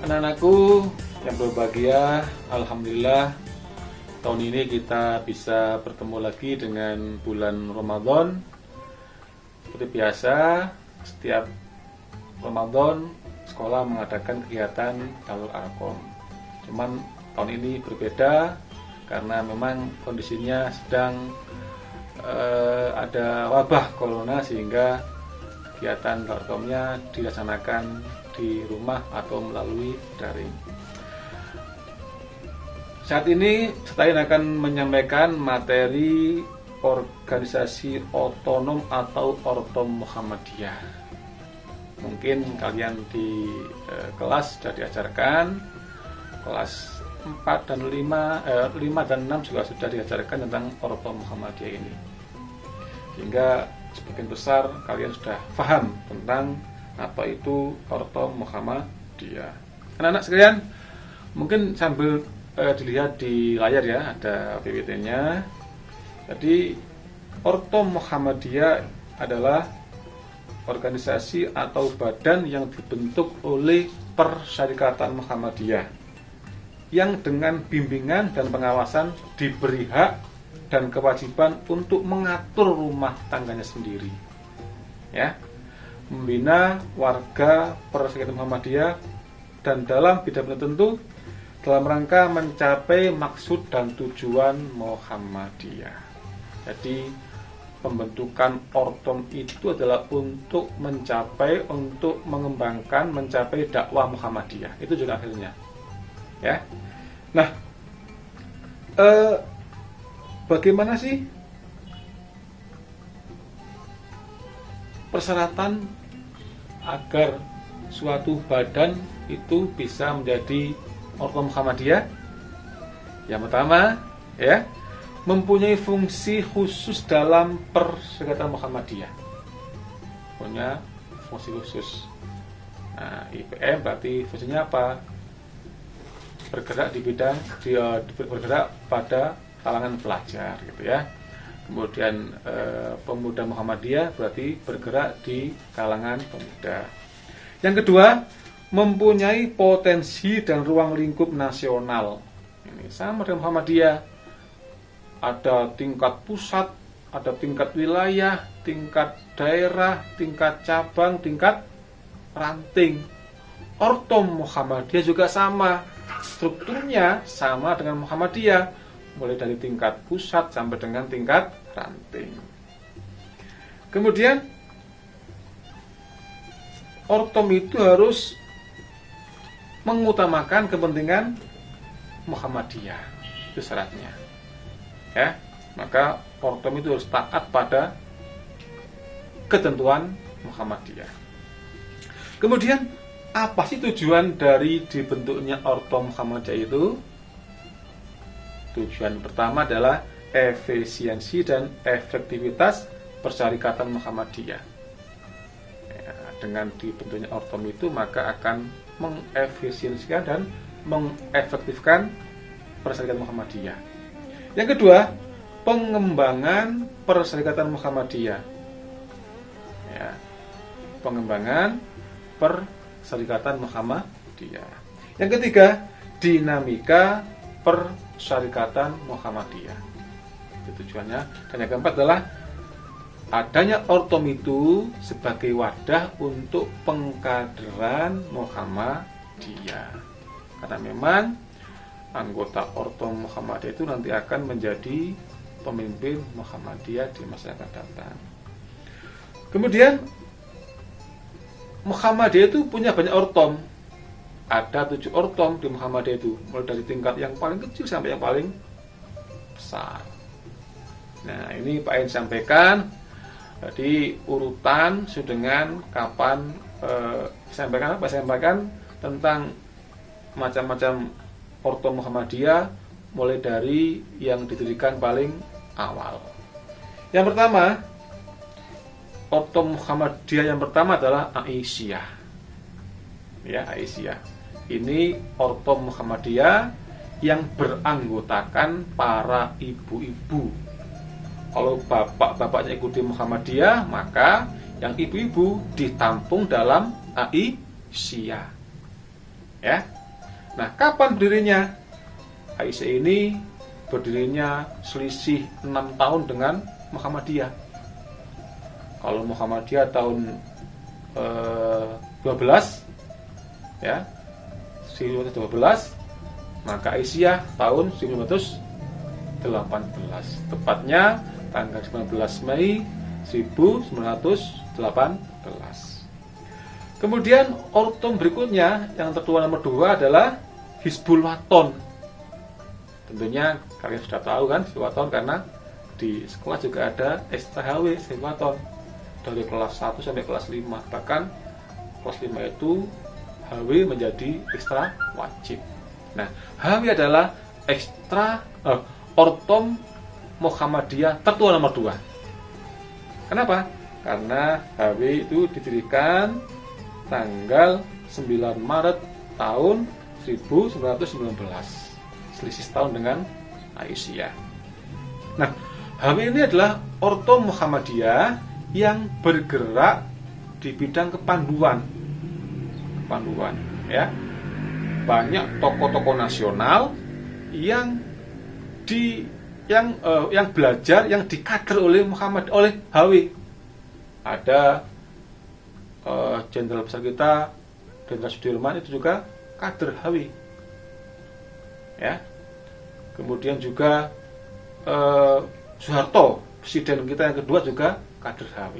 Anak-anakku yang berbahagia, alhamdulillah tahun ini kita bisa bertemu lagi dengan bulan Ramadan. Seperti biasa, setiap Ramadan sekolah mengadakan kegiatan Darul Arqam. Cuman tahun ini berbeda karena memang kondisinya sedang ada wabah corona, sehingga kegiatan Darul Arqamnya dilaksanakan di rumah atau melalui daring. Saat ini saya akan menyampaikan materi organisasi otonom atau Ortom Muhammadiyah. Mungkin kalian di kelas sudah diajarkan, kelas 4 dan 5 dan 6 juga sudah diajarkan tentang Ortom Muhammadiyah ini. Sehingga sebagian besar kalian sudah paham tentang apa itu Ortom Muhammadiyah. Anak-anak sekalian, mungkin sambil dilihat di layar ya, ada PPT-nya. Jadi Ortom Muhammadiyah adalah organisasi atau badan yang dibentuk oleh Persyarikatan Muhammadiyah, yang dengan bimbingan dan pengawasan diberi hak dan kewajiban untuk mengatur rumah tangganya sendiri, ya, membina warga Persyarikatan Muhammadiyah dan dalam bidang tertentu dalam rangka mencapai maksud dan tujuan Muhammadiyah. Jadi pembentukan Ortom itu adalah untuk mencapai, untuk mengembangkan, mencapai dakwah Muhammadiyah. Itu juga akhirnya, ya. Nah, bagaimana sih persyaratan agar suatu badan itu bisa menjadi Ortom Muhammadiyah? Yang pertama, ya, mempunyai fungsi khusus dalam Persyarikatan Muhammadiyah. Punya fungsi khusus. Nah, IPM berarti fungsinya apa? Bergerak di bidang, bergerak pada kalangan pelajar, gitu ya. Kemudian pemuda Muhammadiyah berarti bergerak di kalangan pemuda. Yang kedua, mempunyai potensi dan ruang lingkup nasional. Ini sama dengan Muhammadiyah. Ada tingkat pusat, ada tingkat wilayah, tingkat daerah, tingkat cabang, tingkat ranting. Ortom Muhammadiyah juga sama. Strukturnya sama dengan Muhammadiyah, mulai dari tingkat pusat sampai dengan tingkat ranting. Kemudian Ortom itu harus mengutamakan kepentingan Muhammadiyah. Itu syaratnya, ya. Maka Ortom itu harus taat pada ketentuan Muhammadiyah. Kemudian apa sih tujuan dari dibentuknya Ortom Muhammadiyah itu? Tujuan pertama adalah efisiensi dan efektivitas Persyarikatan Muhammadiyah. Ya, dengan dibentuknya Ortom itu maka akan mengefisiensikan dan mengefektifkan Persyarikatan Muhammadiyah. Yang kedua, pengembangan Persyarikatan Muhammadiyah. Ya, pengembangan Persyarikatan Muhammadiyah. Yang ketiga, dinamika Persyarikatan Muhammadiyah. Itu tujuannya. Dan yang keempat adalah adanya Ortom itu sebagai wadah untuk pengkaderan Muhammadiyah. Karena memang anggota Ortom Muhammadiyah itu nanti akan menjadi pemimpin Muhammadiyah di masa yang akan datang. Kemudian Muhammadiyah itu punya banyak Ortom. Ada 7 Ortom di Muhammadiyah itu, mulai dari tingkat yang paling kecil sampai yang paling besar. Nah, ini Pak Ain sampaikan. Jadi urutan dengan kapan sampaikan tentang macam-macam Ortom Muhammadiyah, mulai dari yang didirikan paling awal. Yang pertama, Ortom Muhammadiyah yang pertama adalah Aisyah. Ya, Aisyah. Ini Ortom Muhammadiyah yang beranggotakan para ibu-ibu. Kalau bapak-bapaknya ikuti Muhammadiyah, maka yang ibu-ibu ditampung dalam Aisyah. Ya. Nah, kapan berdirinya? AIC ini berdirinya selisih 6 tahun dengan Muhammadiyah. Kalau Muhammadiyah tahun 12 ya, 1912, maka Aisyah tahun 1918, tepatnya tanggal 19 Mei 1918. Kemudian ortom berikutnya yang tertua nomor 2 adalah Hizbul Waton. Tentunya kalian sudah tahu kan Hizbul Waton, karena di sekolah juga ada ekstra HW Hizbul Waton dari kelas 1 sampai kelas 5. Bahkan kelas 5 itu HW menjadi ekstra wajib. Nah, HW adalah ekstra ortom Muhammadiyah tertua nomor 2. Kenapa? Karena HW itu didirikan tanggal 9 Maret tahun 1919, selisih setahun dengan Aisyah. Nah, HW ini adalah ortom Muhammadiyah yang bergerak di bidang kepanduan ya. Banyak tokoh-tokoh nasional yang belajar, yang dikader oleh HW. Ada Jenderal besar kita, Jenderal Sudirman, itu juga kader HW ya. Kemudian juga Soeharto, presiden kita yang kedua, juga kader HW.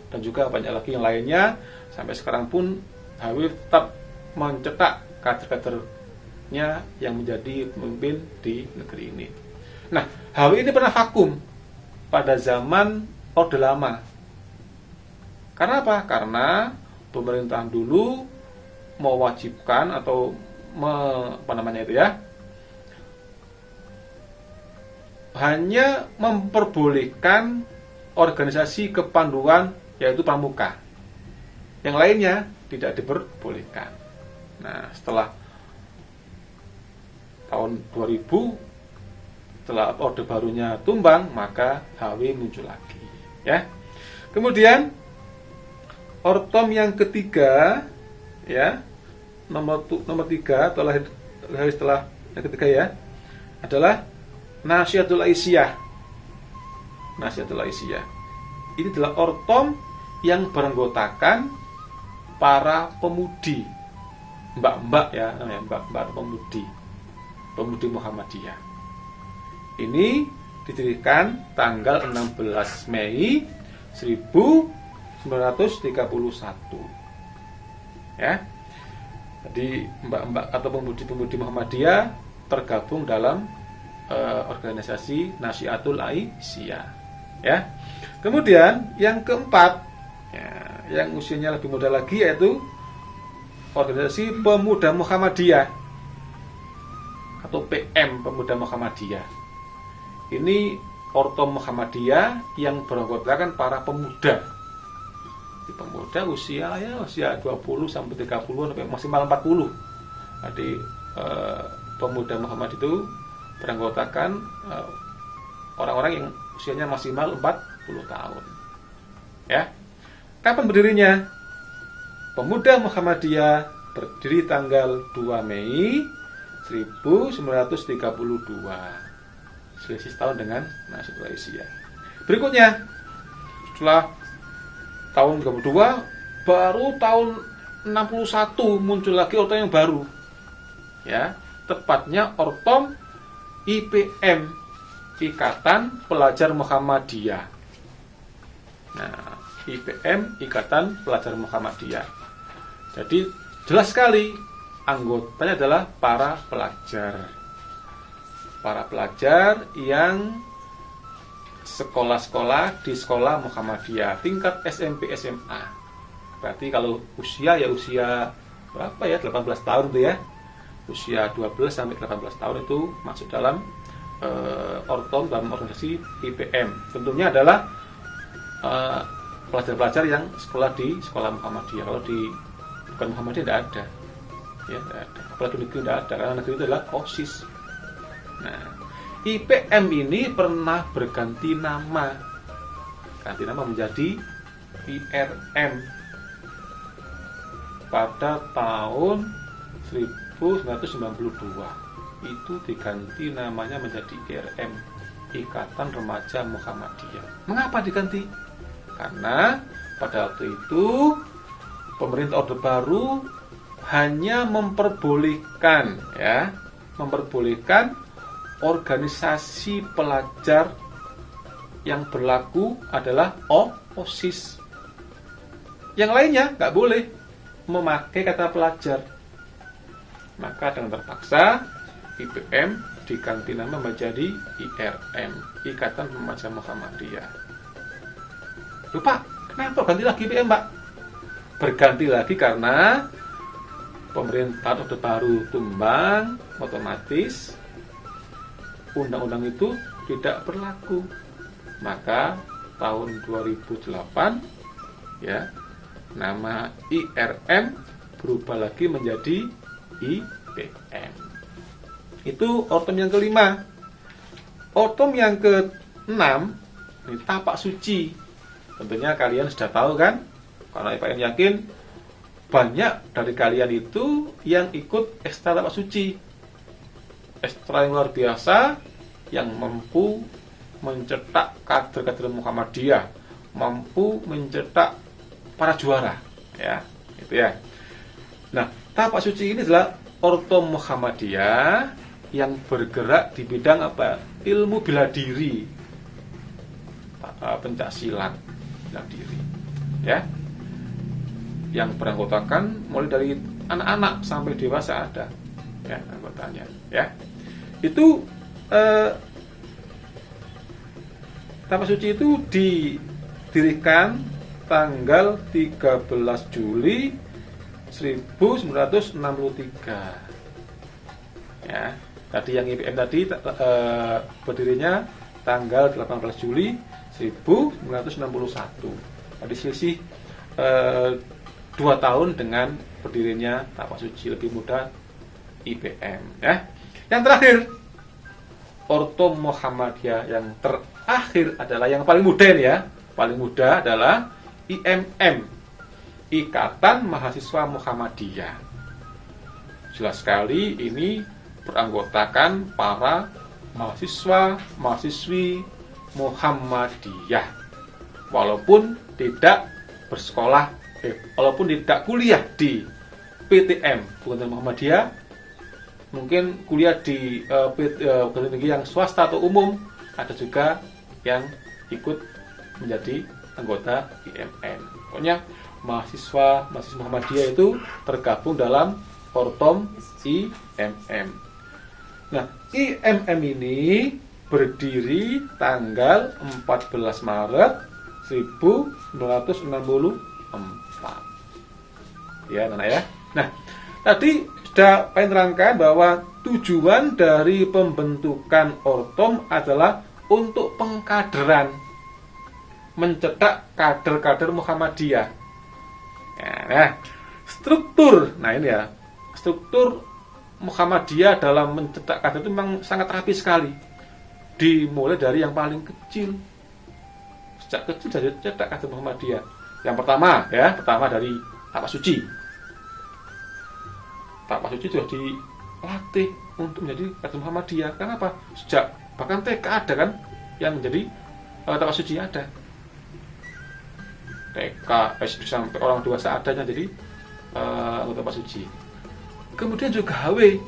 Dan juga banyak lagi yang lainnya. Sampai sekarang pun HW tetap mencetak kader-kadernya yang menjadi pemimpin di negeri ini. Nah, HW ini pernah vakum pada zaman Orde Lama. Karena apa? Karena pemerintahan dulu mewajibkan atau hanya memperbolehkan organisasi kepanduan, yaitu pramuka. Yang lainnya tidak diperbolehkan. Nah, setelah tahun 2000, setelah Orde Barunya tumbang, maka HW muncul lagi ya. Kemudian ortom yang ketiga ya, nomor 3 atau lahir setelah yang ketiga ya, adalah Nasihatul Aisyah. Nasihatul Aisyah ini adalah ortom yang beranggotakan para pemudi, mbak-mbak ya, namanya mbak-mbak pemudi Muhammadiyah. Ini didirikan tanggal 16 Mei 1931 ya. Jadi mbak-mbak atau pemudi-pemudi Muhammadiyah tergabung dalam organisasi Nasihatul Aisyah ya. Kemudian yang keempat ya, yang usianya lebih muda lagi, yaitu organisasi Pemuda Muhammadiyah atau PM, Pemuda Muhammadiyah. Ini ortom Muhammadiyah yang beranggotakan para pemuda. Di pemuda usia 20 sampai 30 sampai maksimal 40. Jadi Pemuda Muhammad itu beranggotakan orang-orang yang usianya maksimal 40 tahun. Ya. Kapan berdirinya? Pemuda Muhammadiyah berdiri tanggal 2 Mei 1932. Selisih setahun dengan Nasihatul Aisyah. Berikutnya, setelah tahun 32, baru tahun 61 muncul lagi ortom yang baru. Ya, tepatnya ortom IPM, Ikatan Pelajar Muhammadiyah. Nah, IPM, Ikatan Pelajar Muhammadiyah. Jadi jelas sekali anggotanya adalah para pelajar. Para pelajar yang sekolah-sekolah di sekolah Muhammadiyah tingkat SMP SMA. Berarti kalau usia ya usia berapa ya? 18 tahun itu ya. Usia 12 sampai 18 tahun itu masuk dalam ortom, dalam organisasi IPM. Tentunya adalah pelajar-pelajar yang sekolah di sekolah Muhammadiyah. Kalau di bukan Muhammadiyah tidak ada. Ya, tidak ada. Apalagi negeri tidak ada, karena negeri itu adalah OSIS. Nah, IPM ini pernah berganti nama. Ganti nama menjadi IRM pada tahun 1992 itu diganti namanya menjadi IRM, Ikatan Remaja Muhammadiyah. Mengapa diganti? Karena pada waktu itu pemerintah Orde Baru hanya memperbolehkan organisasi pelajar yang berlaku adalah OSIS. Yang lainnya nggak boleh memakai kata pelajar. Maka dengan terpaksa IPM diganti nama menjadi IRM, Ikatan Remaja Muhammadiyah. Lupa, kenapa ganti lagi IPM, Pak? Berganti lagi karena pemerintah Orde Baru tumbang, otomatis undang-undang itu tidak berlaku. Maka tahun 2008 nama IRM berubah lagi menjadi IPM. Itu ortom yang kelima. Ortom yang keenam, ini tapak suci. Tentunya kalian sudah tahu kan? Karena IPM yakin banyak dari kalian itu yang ikut ekstra tapak suci. Ekstra yang luar biasa, yang mampu mencetak kader-kader Muhammadiyah, mampu mencetak para juara, itu ya. Nah, tapak suci ini adalah ortom Muhammadiyah yang bergerak di bidang apa? Ilmu bela diri, pencak silat, bela diri, yang beranggotakan mulai dari anak-anak sampai dewasa ada, anggotanya, Itu tapak suci itu didirikan tanggal 13 Juli 1963. Tadi yang IPM tadi berdirinya tanggal 18 Juli 1961. Tadi selisih 2 tahun dengan berdirinya tapak suci, lebih muda IPM. Yang terakhir, ortom Muhammadiyah yang terakhir adalah yang paling muda paling muda adalah IMM, Ikatan Mahasiswa Muhammadiyah. Jelas sekali ini beranggotakan para mahasiswi Muhammadiyah, walaupun tidak bersekolah, walaupun tidak kuliah di PTM Perguruan Muhammadiyah, mungkin kuliah di perguruan tinggi yang swasta atau umum, ada juga yang ikut menjadi anggota IMM. Pokoknya mahasiswa Muhammadiyah itu tergabung dalam ortom IMM. Nah, IMM ini berdiri tanggal 14 Maret 1964. Nah, tadi sudah pengen terangkan bahwa tujuan dari pembentukan ortom adalah untuk pengkaderan, mencetak kader-kader Muhammadiyah. Struktur Muhammadiyah dalam mencetak kader itu memang sangat rapi sekali. Dimulai dari yang paling kecil, sejak kecil sudah dicetak kader Muhammadiyah. Yang pertama dari tapak suci. Tapak suci sudah dilatih untuk menjadi kader Muhammadiyah. Kenapa? Sejak bahkan TK ada kan yang menjadi tapak suci ada. TK, SD sampai orang dewasa adanya jadi anggota tapak suci. Kemudian juga HW,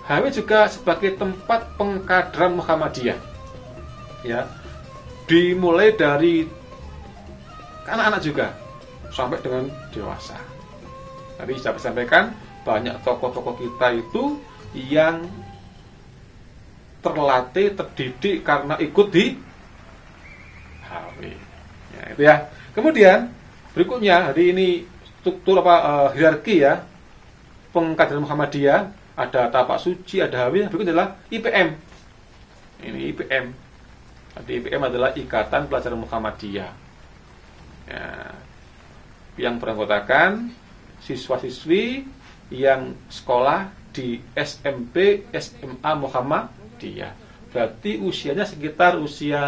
HW juga sebagai tempat pengkaderan Muhammadiyah, dimulai dari anak-anak juga sampai dengan dewasa. Tadi saya sampaikan banyak tokoh-tokoh kita itu yang terlatih, terdidik karena ikut di HW. Itu ya. Kemudian berikutnya hari ini struktur hierarki pengkaderan Muhammadiyah, ada tapak suci, ada HW. Berikutnya adalah IPM. Ini IPM. Jadi IPM adalah Ikatan Pelajar Muhammadiyah. Yang beranggotakan siswa-siswi yang sekolah di SMP, SMA Muhammadiyah. Berarti usianya sekitar usia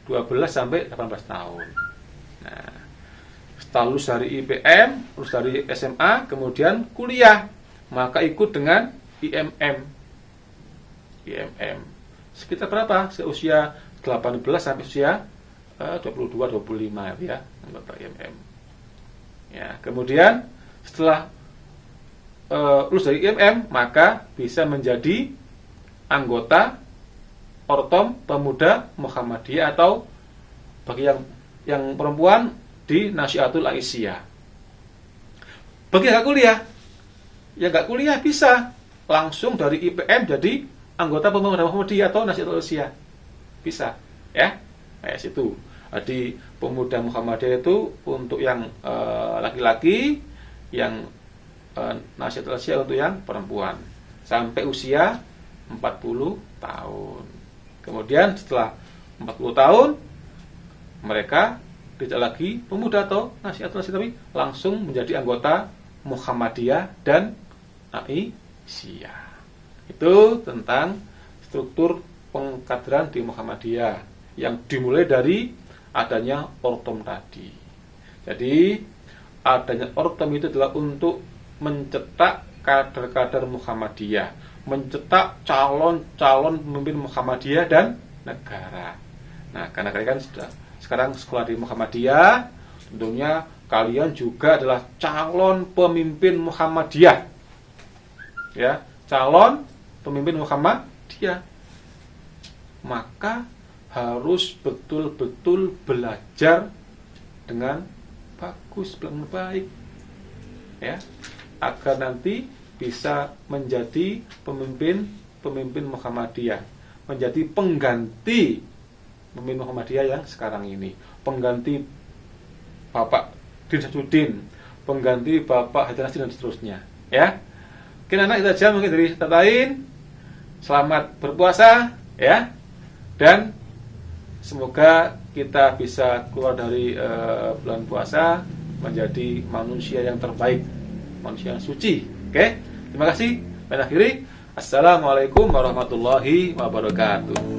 12 sampai 18 tahun. Nah, setelah lulus dari IPM, lulus dari SMA, kemudian kuliah, maka ikut dengan IMM. Sekitar berapa? Seusia 18 sampai usia 22-25 ya, anggota IMM. Ya, kemudian setelah lulus dari IMM, maka bisa menjadi anggota Ortom Pemuda Muhammadiyah, atau bagi yang perempuan di Nasyiatul Aisyah. Bagi yang nggak kuliah bisa langsung dari IPM jadi anggota Pemuda Muhammadiyah atau Nasyiatul Aisyah, bisa ya. Kayak situ. Jadi Pemuda Muhammadiyah itu untuk yang laki-laki, yang Nasyiatul Aisyah untuk yang perempuan sampai usia 40 tahun. Kemudian setelah 40 tahun mereka tidak lagi pemuda atau Nasyiatul Aisyah, tapi langsung menjadi anggota Muhammadiyah dan Aisyah. Itu tentang struktur pengkaderan di Muhammadiyah yang dimulai dari adanya Ortom tadi. Jadi adanya Ortom itu adalah untuk mencetak kader-kader Muhammadiyah, mencetak calon-calon pemimpin Muhammadiyah dan negara. Nah, karena kalian kan sudah sekarang sekolah di Muhammadiyah, tentunya kalian juga adalah calon pemimpin Muhammadiyah. Ya, calon pemimpin Muhammadiyah. Maka harus betul-betul belajar dengan bagus, dengan baik. Ya, agar nanti bisa menjadi pemimpin Muhammadiyah, menjadi pengganti pemimpin Muhammadiyah yang sekarang ini, pengganti Bapak Din Syamsuddin, pengganti Bapak Haidar Nasir dan seterusnya. Ya, mungkin anak itu aja mungkin dari tempat lain. Selamat berpuasa ya, dan semoga kita bisa keluar dari bulan puasa menjadi manusia yang terbaik, manusia yang suci. Oke, terima kasih. Dan akhiri, assalamualaikum warahmatullahi wabarakatuh.